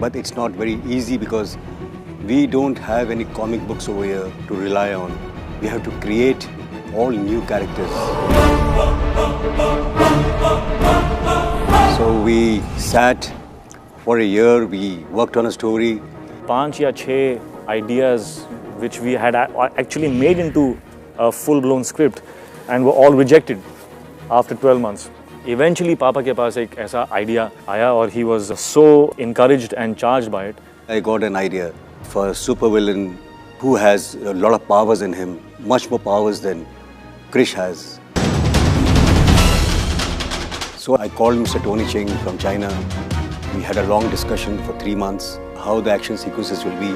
but it's not very easy because we don't have any comic books over here to rely on. We have to create all new characters. So we sat for a year, we worked on a story. 5 or 6 ideas which we had actually made into a full-blown script and were all rejected after 12 months. Eventually, Papa ke paas ek aisa idea aaya और he was so encouraged and charged by it. I got an idea for a supervillain who has a lot of powers in him, much more powers than Krish has. So I called Mr. Tony Ching from China. We had a long discussion for 3 months, how the action sequences will be.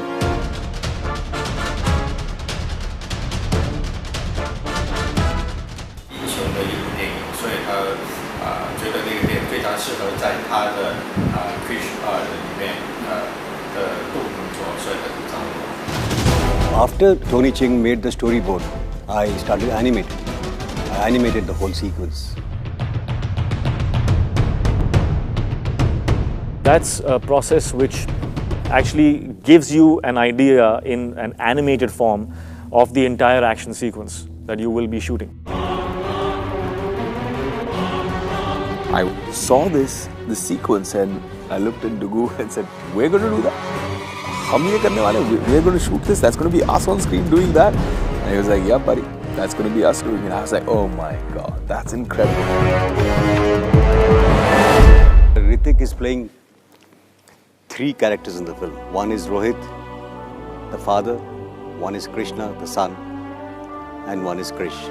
After Tony Ching made the storyboard, I started animating. I animated the whole sequence. That's a process which actually gives you an idea in an animated form of the entire action sequence that you will be shooting. I saw this sequence and I looked at Dugu and said, we're going to do that. We're going to shoot this. That's going to be us on screen doing that. And he was like, yeah, buddy, that's going to be us doing it. I was like, oh my God, that's incredible. Hrithik is playing 3 characters in the film. One is Rohit, the father, one is Krishna, the son, and one is Krish.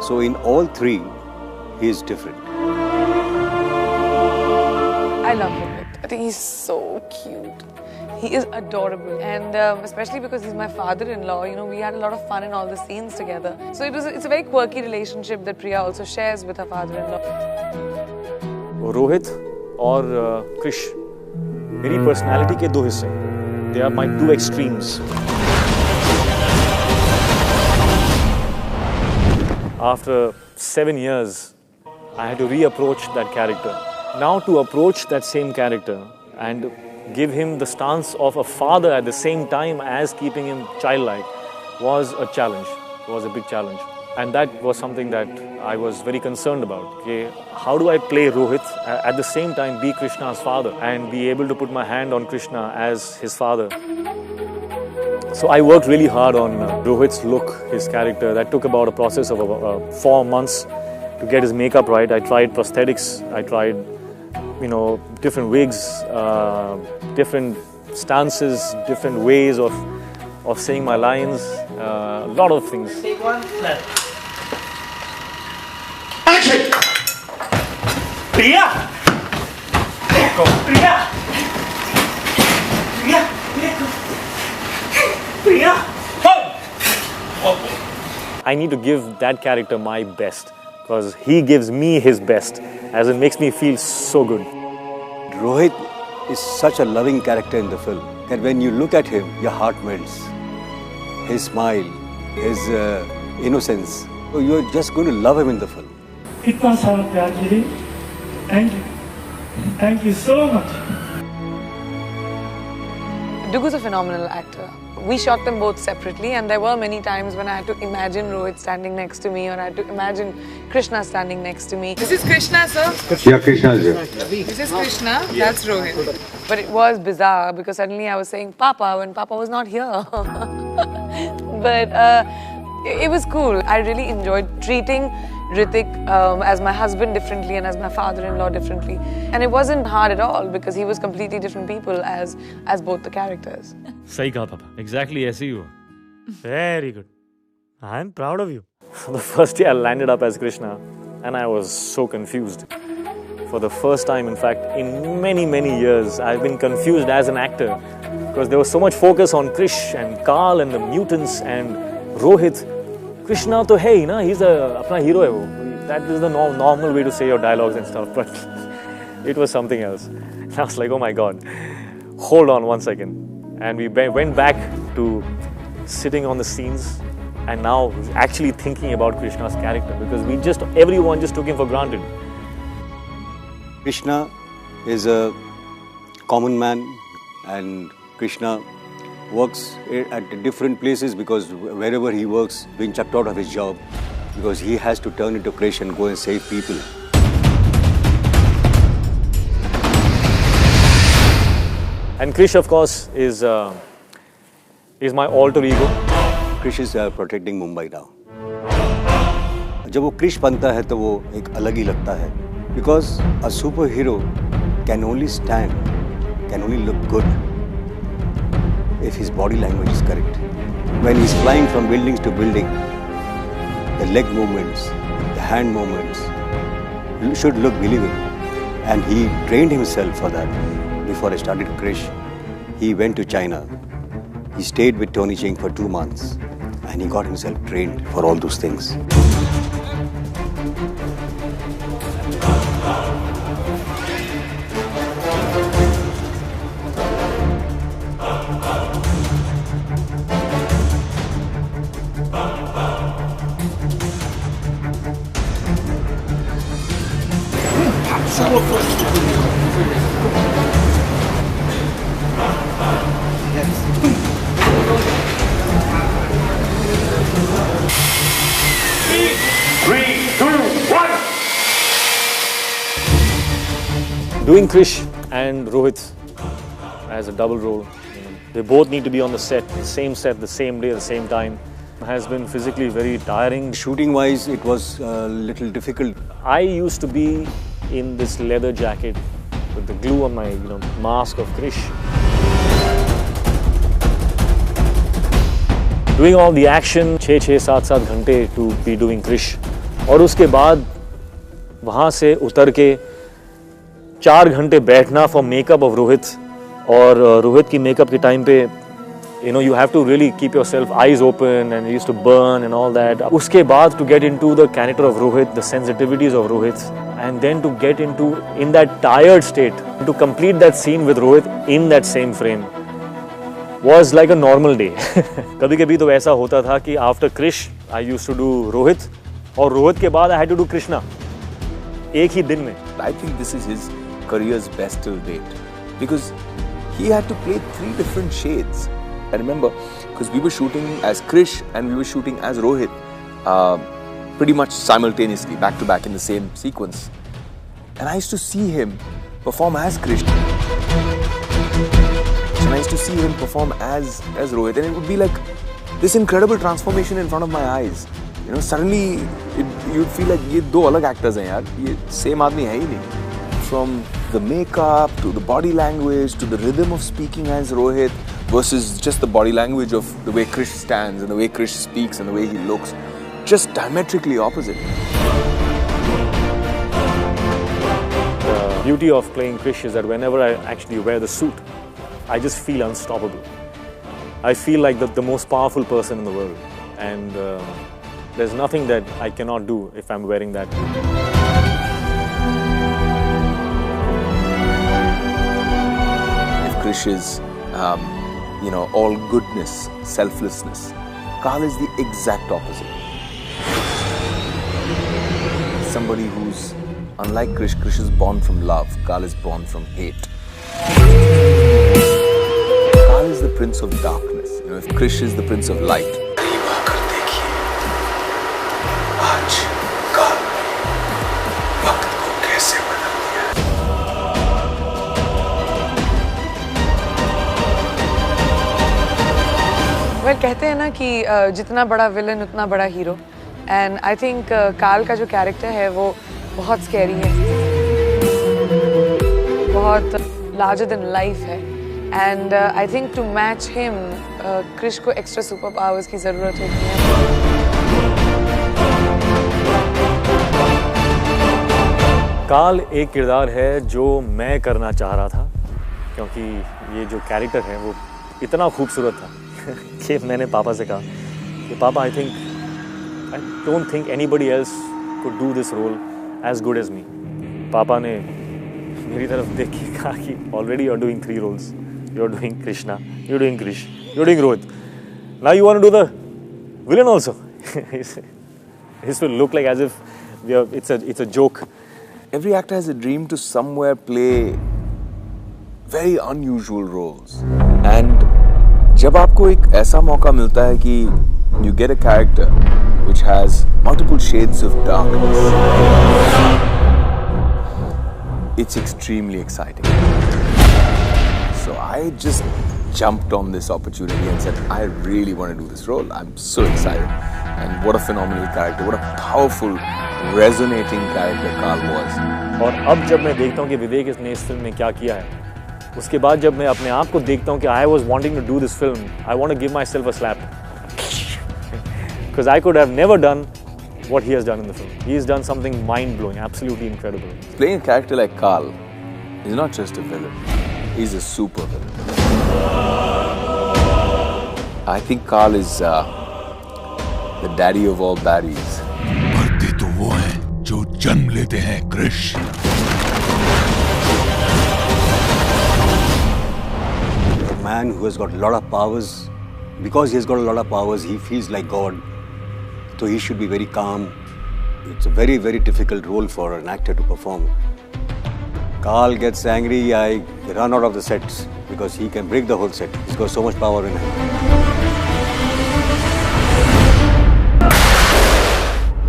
So in all 3, he is different. I love Rohit. I think he's so cute. He is adorable, and especially because he's my father-in-law, you know, we had a lot of fun in all the scenes together. So it's a very quirky relationship that Priya also shares with her father-in-law. Rohit और Krish, मेरी personality के 2 हिस्से. They are my 2 extremes. After 7 years, I had to reapproach that character. Now to approach that same character and give him the stance of a father at the same time as keeping him childlike was a challenge, was a big challenge. And that was something that I was very concerned about. Okay, how do I play Rohit at the same time be Krishna's father and be able to put my hand on Krishna as his father? So I worked really hard on Rohit's look, his character. That took about a process of 4 months to get his makeup right. I tried prosthetics, I tried different wigs, different stances, different ways of saying my lines, a lot of things. Take 1, left. Action! Priya! Go! Priya! Priya! Priya! Hold! I need to give that character my best because he gives me his best, as it makes me feel so good. Rohit is such a loving character in the film that when you look at him, your heart melts. His smile, his innocence. So you're just going to love him in the film. इतना सारा प्यार के लिए thank you so much. Dugu's a phenomenal actor. We shot them both separately, and there were many times when I had to imagine Rohit standing next to me, or I had to imagine Krishna standing next to me. This is Krishna, sir. Yeah, Krishna is here. This is Krishna. That's Rohit. But it was bizarre because suddenly I was saying Papa when Papa was not here. But it was cool. I really enjoyed treating Hrithik as my husband differently and as my father-in-law differently. And it wasn't hard at all because he was completely different people as both the characters. सही कहा पापा. Exactly ऐसे ही हुआ. Very good. I am proud of you. The first day I landed up as Krishna and I was so confused. For the first time, in fact, in many, many years, I've been confused as an actor because there was so much focus on Krish and Carl and the mutants and Rohit. Krishna to hey, na, he's apna hero hai wo. That is the normal way to say your dialogues and stuff, but it was something else. And I was like, oh my God, hold on 1 second. And we went back to sitting on the scenes and now actually thinking about Krishna's character because everyone just took him for granted. Krishna is a common man and Krishna works at different places because wherever he works, being chucked out of his job, because he has to turn into Krish and go and save people. And Krish, of course, is my alter ego. Krish is protecting Mumbai now. जब वो Krish बनता है तो वो एक अलग ही लगता है. Because a superhero can only stand, can only look good if his body language is correct. When he's flying from buildings to building, the leg movements, the hand movements should look believable. And he trained himself for that. Before I started Krish, he went to China. He stayed with Tony Ching for 2 months and he got himself trained for all those things. Doing Krish and Rohit as a double role, they both need to be on the set, the same day, the same time, has been physically very tiring. Shooting wise, it was a little difficult. I used to be in this leather jacket with the glue on my mask of Krish. Doing all the action, 6-7 घंटे to be doing Krish. और उसके बाद वहाँ से उतर के 4 घंटे बैठना for makeup of Rohit. और रोहित की मेकअप के टाइम पे you have to really keep yourself eyes open and it used to burn and all that. उसके बाद to get into the character of Rohit, the sensitivities of Rohit, and then to get in that tired state, to complete that scene with Rohit in that same frame was like a normal day. कभी-कभी तो ऐसा होता था कि after Krish, I used to do Rohit, और रोहित के बाद I had to do Krishna. एक ही दिन में. I think this is his career's best till date because he had to play 3 different shades. I remember because we were shooting as Krish and we were shooting as Rohit pretty much simultaneously, back to back in the same sequence. And I used to see him perform as Krish. And I used to see him perform as Rohit, and it would be like this incredible transformation in front of my eyes. Suddenly you'd feel like ये 2 अलग actors हैं यार, ये same आदमी है ही नहीं. From the makeup to the body language to the rhythm of speaking as Rohit versus just the body language of the way Krish stands and the way Krish speaks and the way he looks, just diametrically opposite. The beauty of playing Krish is that whenever I actually wear the suit, I just feel unstoppable. I feel like the most powerful person in the world, and there's nothing that I cannot do if I'm wearing that. If Krish is, all goodness, selflessness, Kal is the exact opposite. Somebody who's unlike Krish. Krish is born from love. Kal is born from hate. Kal is the prince of darkness. If Krish is the prince of light. कहते हैं ना कि जितना बड़ा villain उतना बड़ा hero, and I think काल का जो कैरेक्टर है वो बहुत स्कैरी है, बहुत लार्जर देन लाइफ है, and I think to match him Krrish को एक्स्ट्रा सुपर पावर्स की ज़रूरत होती है. काल एक किरदार है जो मैं करना चाह रहा था, क्योंकि ये जो कैरेक्टर है वो इतना खूबसूरत था कि मैंने पापा से कहा कि पापा I don't think anybody else could do this role as good as me. पापा ने मेरी तरफ देख के कहा कि already you are doing 3 roles, you are doing Krishna, you are doing Krrish, you are doing Rohit, now you want to do the villain also. This will look like as if it's a joke. Every actor has a dream to somewhere play very unusual roles. And जब आपको एक ऐसा मौका मिलता है कि you get a character which has multiple shades of darkness, it's extremely exciting. So I just jumped on this opportunity and said, I really want to do this role. I'm so excited. And what a phenomenal character, what a powerful, resonating character Carl was. और अब जब मैं देखता हूँ कि विवेक ने इस film में क्या किया है, उसके बाद जब मैं अपने आप को देखता हूँ कि I was wanting to do this film, I want to give myself a slap. Because I could have never done what he has done in the film. He has done something mind-blowing, absolutely incredible. Playing a character like Carl is not just a villain, he's a super villain. I think Carl is the daddy of all baddies. मरते तो वो हैं जो जन्म लेते हैं कृष। A man who has got a lot of powers, because he has got a lot of powers, he feels like God. So he should be very calm. It's a very, very difficult role for an actor to perform. Carl gets angry, I run out of the sets because he can break the whole set. He's got so much power in him.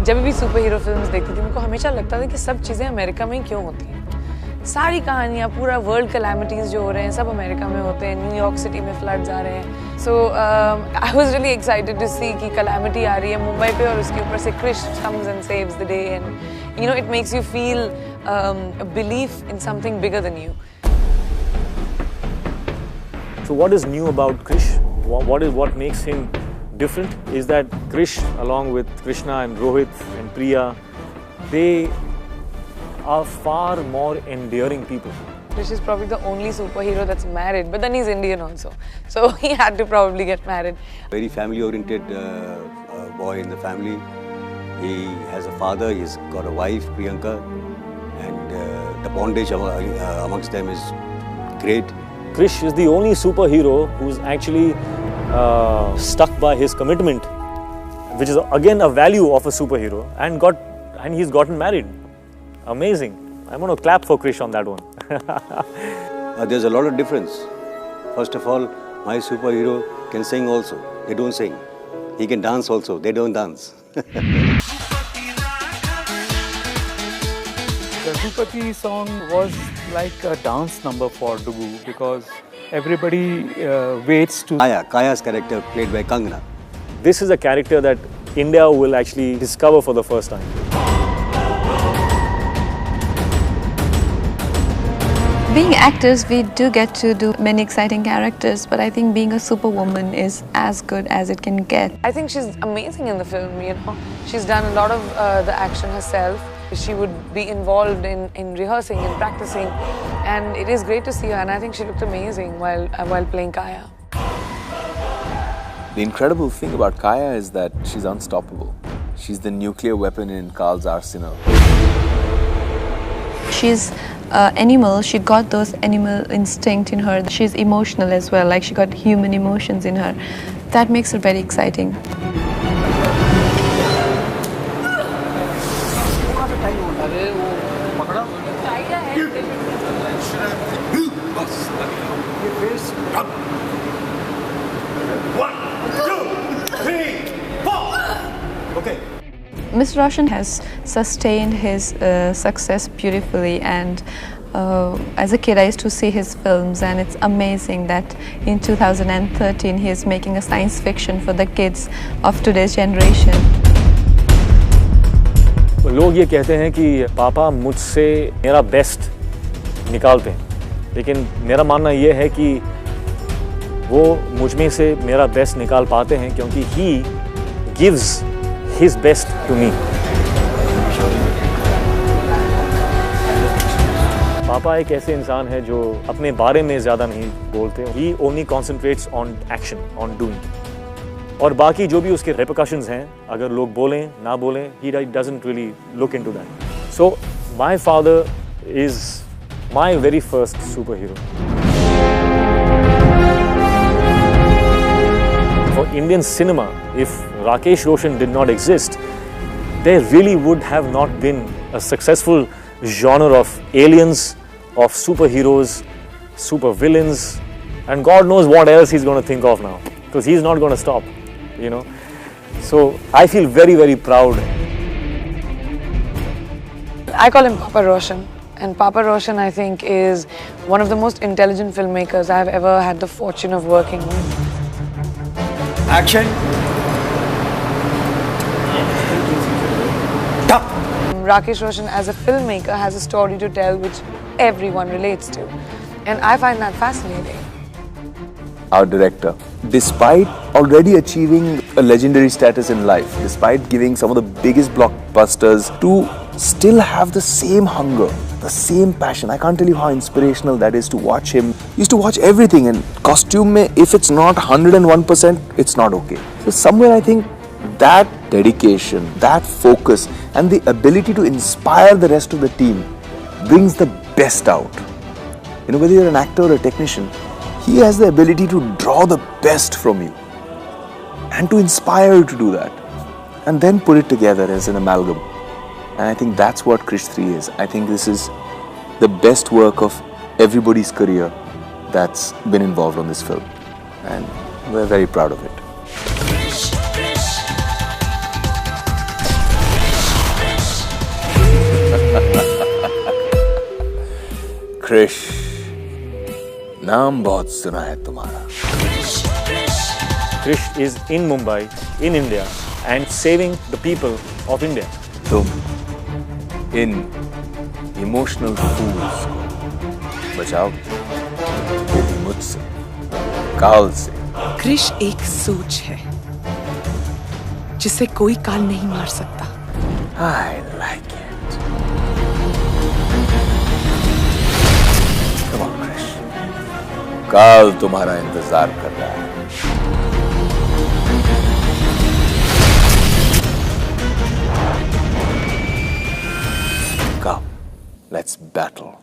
जब भी super hero films देखती थी, मुझको हमेशा लगता था कि सब चीज़ें अमेरिका में ही क्यों होती हैं। सारी कहानियाँ, पूरा वर्ल्ड कैलामिटीज़ जो हो रहे हैं, सब अमेरिका में होते हैं। न्यूयॉर्क सिटी में फ्लड्स आ रहे हैं। So I was really excited to see कि कैलामिटी आ रही है मुंबई पे और उसके ऊपर से Krrish comes and saves the day and you know it makes you feel belief in something bigger than you. So what is new about Krish? What makes him different is that Krish, along with Krishna and Rohit and Priya, they are far more endearing people. Krish is probably the only superhero that's married, but then he's Indian also, so he had to probably get married. Very family-oriented boy in the family. He has a father, he's got a wife, Priyanka, and the bondage amongst them is great. Krish is the only superhero who's actually stuck by his commitment, which is again a value of a superhero, and he's gotten married. Amazing. I'm going to clap for Krish on that one. There's a lot of difference. First of all, my superhero can sing also. They don't sing. He can dance also. They don't dance. The Dupati song was like a dance number for Dugu because everybody waits to. Kaya's character played by Kangana. This is a character that India will actually discover for the first time. Being actors, we do get to do many exciting characters, but I think being a superwoman is as good as it can get. I think she's amazing in the film, you know. She's done a lot of the action herself. She would be involved in rehearsing and practicing, and it is great to see her, and I think she looked amazing while playing Kaya. The incredible thing about Kaya is that she's unstoppable. She's the nuclear weapon in Carl's arsenal. She's animal. She got those animal instinct in her. She's emotional as well, like she got human emotions in her. That makes her very exciting. Mr. Roshan has sustained his success beautifully, and as a kid I used to see his films, and it's amazing that in 2013 he is making a science fiction for the kids of today's generation. लोग ये कहते हैं कि पापा मुझसे मेरा best निकालते हैं, लेकिन मेरा मानना ये है कि वो मुझ में से मेरा बेस्ट निकाल पाते हैं क्योंकि he gives his best to me. पापा एक ऐसे इंसान है जो अपने बारे में ज़्यादा नहीं बोलते. He only concentrates on action, on doing. और बाकी जो भी उसके repercussions हैं, अगर लोग बोलें ना बोलें, he doesn't really look into that. So my father is my very first superhero. For Indian cinema, if Rakesh Roshan did not exist, there really would have not been a successful genre of aliens, of superheroes, super villains, and God knows what else he's going to think of now, because he's not going to stop, you know. So I feel very, very proud. I call him Papa Roshan. And Papa Roshan, I think, is one of the most intelligent filmmakers I've ever had the fortune of working with. Action! Rakesh Roshan, as a filmmaker, has a story to tell which everyone relates to. And I find that fascinating. Our director, despite already achieving a legendary status in life, despite giving some of the biggest blockbusters, to still have the same hunger, the same passion. I can't tell you how inspirational that is to watch him. He used to watch everything, and costume mein, if it's not 101%, it's not okay. So somewhere I think that dedication, that focus, and the ability to inspire the rest of the team brings the best out. You know, whether you're an actor or a technician, he has the ability to draw the best from you and to inspire you to do that and then put it together as an amalgam. And I think that's what Krish 3 is. I think this is the best work of everybody's career that's been involved on this film, and we're very proud of it. Krish, नाम बहुत सुना है तुम्हारा. Krish is in Mumbai, in India, and saving the people of India. तुम इन emotional फूल्स को बचाओ, वो भी मुझसे, काल से. क्रिश एक सोच है जिसे कोई काल नहीं मार सकता. I like it. Come on, Krish. काल तुम्हारा इंतजार कर रहा है. Come, let's battle.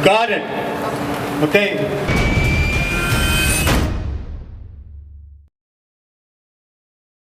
Got it. Okay.